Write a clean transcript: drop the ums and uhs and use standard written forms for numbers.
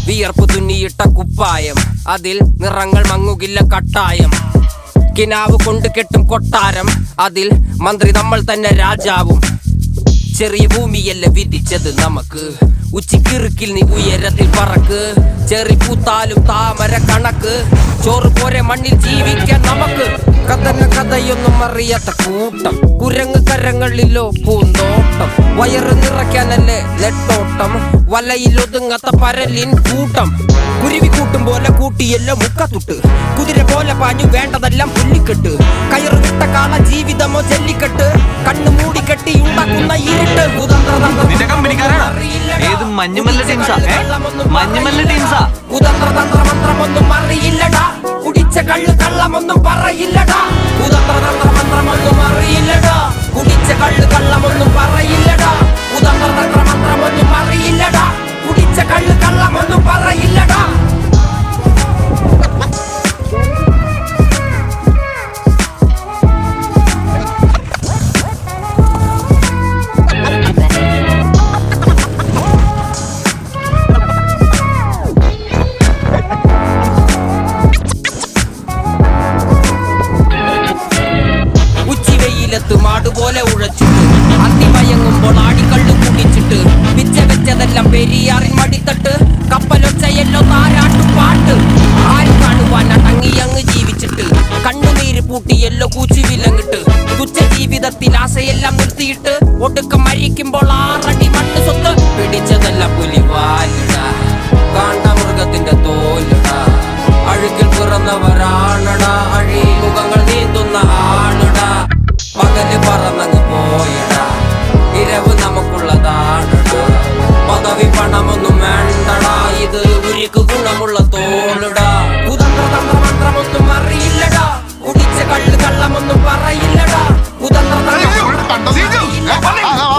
വിയർപ്പ് തുന്നിയിട്ട കുപ്പായം, അതിൽ നിറങ്ങൾ മങ്ങുകില്ല കട്ടായം. കിനാവ് കൊണ്ട് കെട്ടും കൊട്ടാരം, അതിൽ മന്ത്രി നമ്മൾ തന്നെ രാജാവും. ചെറിയ ഭൂമിയല്ല വിധിച്ചത് നമുക്ക്, ഉച്ചിക്കിറുക്കിൽ നീ ഉയരത്തിൽ പറക്ക്. ചെറി പൂത്താലും താമര കണക്ക്, ചോറ് പോരെ മണ്ണിൽ ജീവിക്കാൻ നമുക്ക്. കഥന കഥയൊന്നും അറിയാത്ത കൂട്ടം, കുരങ്ങ് കരങ്ങളിലോ പൂന്തോട്ടം. വയറ് നിറയ്ക്കാനല്ലേ നെട്ടോട്ടം, വലയിൽ ഒതുങ്ങാത്ത പരലിൻ കൂട്ടം. കുരുവി കൂട്ടും പോലെ കൂട്ടിയല്ലോ മുക്കത്തുട്ട്, കുതിര പോലെ പാഞ്ഞു വേണ്ടതെല്ലാം പുല്ലിക്കെട്ട്. കയറുവിട്ട കാള ജീവിതമോ ജല്ലിക്കെട്ട്, കണ്ണു മൂടിക്കെട്ടി ഉണ്ടാക്കുന്ന ഇരുട്ട്. കുതന്ത്രതന്ത്രമന്ത്രമൊന്നും അറിയില്ലടാ, കുടിച്ച കള്ളു കള്ളമൊന്നും പറയില്ലടാ. കുതന്ത്രതന്ത്രമന്ത്രമൊന്നും അറിയില്ലടാ, കുടിച്ച കള്ളു കള്ളമൊന്നും പറയില്ലടാ. കുതന്ത്രതന്ത്രമന്ത്രമൊന്നും അറിയില്ലടാ, കുടിച്ച കള്ളു കള്ളമൊന്നും പറയില്ലടാ. മാടുപോലെ ഉഴച്ചിട്ട് അത്തിമയങ്ങുമ്പോൾ ആടിക്കള്ളു കുടിച്ചിട്ട്, പിച്ച വെച്ചതെല്ലാം പെരിയാറിൻ മടിത്തട്ട്. കപ്പലൊച്ചയല്ലോ താരാട്ടു പാട്ട്, ആര് കാണുവാൻ അടങ്ങിയങ്ങ് ജീവിച്ചിട്ട്. കണ്ണുനീര് പൂട്ടിയല്ലോ കൂച്ചി വിലങ്ങിട്ട്, തുച്ഛ ജീവിതത്തിൽ ആശയെല്ലാം നിർത്തിയിട്ട്. ഒടുക്കം മരിക്കുമ്പോൾ 6 അടി മണ്ണ് സ്വത്ത്. പിടിച്ചതെല്ലാം പുലിവാലിടാ, കാണ്ടാമൃഗത്തിന്റെ തോലിടാ. അഴുകിൽ പിറന്നവരാണടാ, അഴിമുഖങ്ങൾ നീന്തുന്ന ആളുടാ. പകല് പറന്നങ്ങ് പോയിടാ, ഇരവ് നമുക്കുള്ളതാണടാ. പദവി പണമൊന്നും വേണ്ടടാ, ഇത് ഉരുക്ക് ഗുണമുള്ള തോളിടാ. കുതന്ത്രതന്ത്രമന്ത്രമൊന്നും അറിയില്ലടാ, കുടിച്ച കള്ളു കള്ളമൊന്നും പറയില്ലടാ. കുതന്ത്രതന്ത്രമന്ത്രമൊന്നും അറിയില്ലടാ.